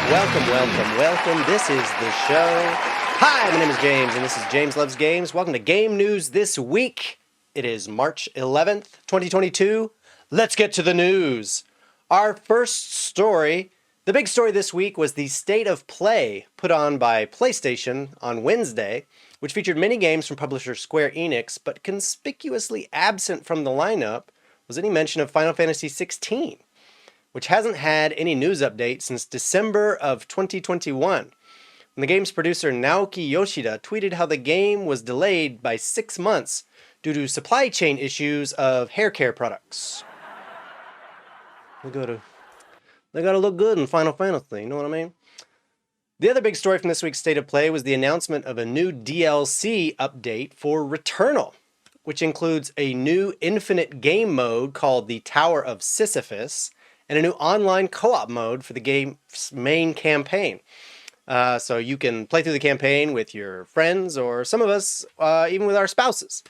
Welcome. This is the show. Hi, my name is James, and this is James Loves Games. Welcome to Game News this week. It is March 11th, 2022. Let's get to the news. Our first story, the big story this week was the State of Play put on by PlayStation on Wednesday, which featured many games from publisher Square Enix, but conspicuously absent from the lineup was any mention of Final Fantasy XVI, which hasn't had any news update since December of 2021. When the game's producer Naoki Yoshida tweeted how the game was delayed by 6 months due to supply chain issues of hair care products. They gotta look good in Final Fantasy, you know what I mean? The other big story from this week's State of Play was the announcement of a new DLC update for Returnal, which includes a new infinite game mode called the Tower of Sisyphus, and a new online co-op mode for the game's main campaign. So you can play through the campaign with your friends, or some of us, even with our spouses.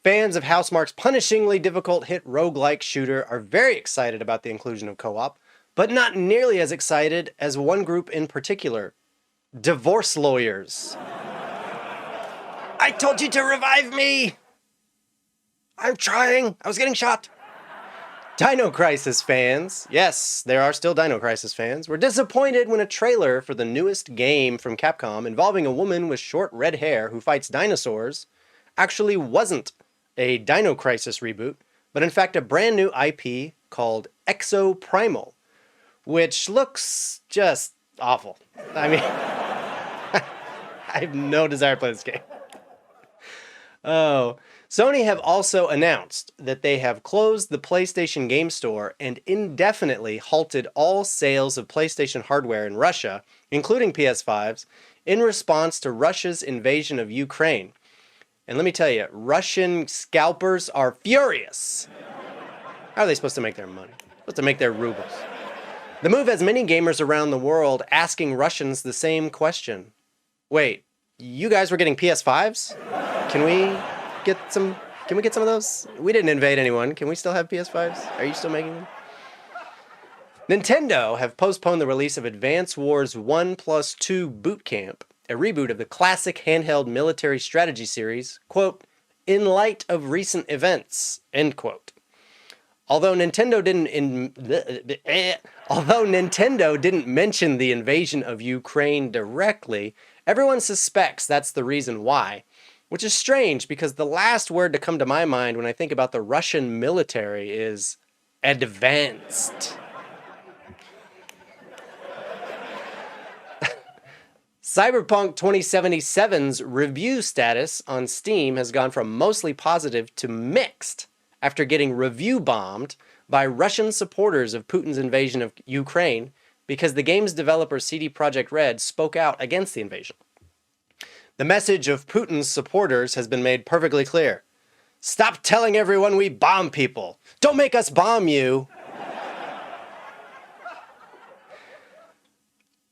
Fans of Housemarque's punishingly difficult hit roguelike shooter are very excited about the inclusion of co-op, but not nearly as excited as one group in particular: divorce lawyers. I told you to revive me! I'm trying! I was getting shot! Dino Crisis fans, yes, there are still Dino Crisis fans, were disappointed when a trailer for the newest game from Capcom involving a woman with short red hair who fights dinosaurs actually wasn't a Dino Crisis reboot, but in fact a brand new IP called Exo Primal, which looks just awful. I mean, I have no desire to play this game. Oh. Sony have also announced that they have closed the PlayStation Game Store and indefinitely halted all sales of PlayStation hardware in Russia, including PS5s, in response to Russia's invasion of Ukraine. And let me tell you, Russian scalpers are furious. How are they supposed to make their money? Supposed to make their rubles. The move has many gamers around the world asking Russians the same question. Wait, you guys were getting PS5s? Can we get some of those? We didn't invade anyone. Can we still have PS5s? Are you still making them? Nintendo have postponed the release of Advance Wars 1+2 Boot Camp, a reboot of the classic handheld military strategy series, quote, in light of recent events, end quote. Although Nintendo didn't mention the invasion of Ukraine directly, everyone suspects that's the reason why. Which is strange, because the last word to come to my mind when I think about the Russian military is advanced. Cyberpunk 2077's review status on Steam has gone from mostly positive to mixed after getting review bombed by Russian supporters of Putin's invasion of Ukraine because the game's developer CD Projekt Red spoke out against the invasion. The message of Putin's supporters has been made perfectly clear. Stop telling everyone we bomb people. Don't make us bomb you.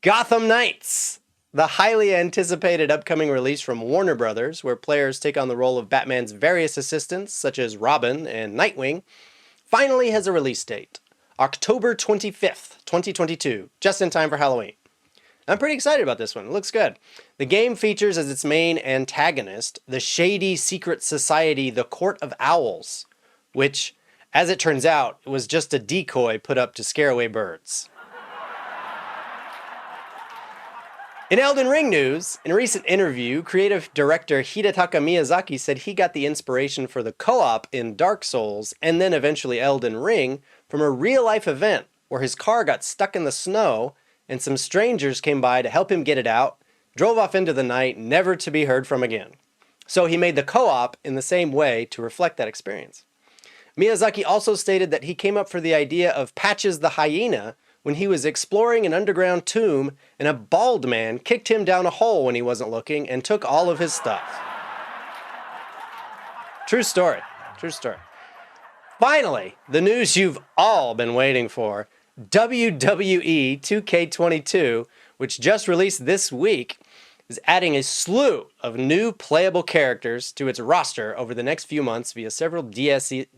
Gotham Knights, the highly anticipated upcoming release from Warner Brothers, where players take on the role of Batman's various assistants, such as Robin and Nightwing, finally has a release date. October 25th, 2022, just in time for Halloween. I'm pretty excited about this one. It looks good. The game features as its main antagonist the shady secret society, the Court of Owls, which, as it turns out, was just a decoy put up to scare away birds. In Elden Ring news, in a recent interview, creative director Hidetaka Miyazaki said he got the inspiration for the co-op in Dark Souls and then eventually Elden Ring from a real-life event where his car got stuck in the snow and some strangers came by to help him get it out, drove off into the night, never to be heard from again. So he made the co-op in the same way to reflect that experience. Miyazaki also stated that he came up for the idea of Patches the Hyena when he was exploring an underground tomb and a bald man kicked him down a hole when he wasn't looking and took all of his stuff. True story. True story. Finally, the news you've all been waiting for. WWE 2K22, which just released this week, is adding a slew of new playable characters to its roster over the next few months via several DLC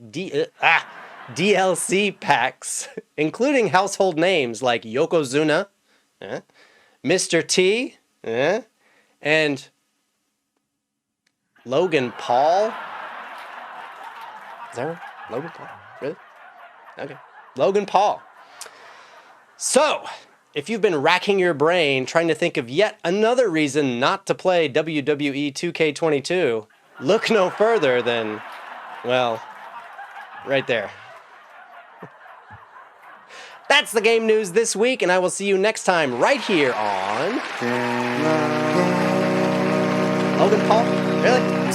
packs, including household names like Yokozuna, Mr. T, and Logan Paul. Is that right? Logan Paul? Really? Okay. Logan Paul. So, if you've been racking your brain trying to think of yet another reason not to play WWE 2K22, look no further than, well, right there. That's the game news this week, and I will see you next time right here on Logan Paul. Really?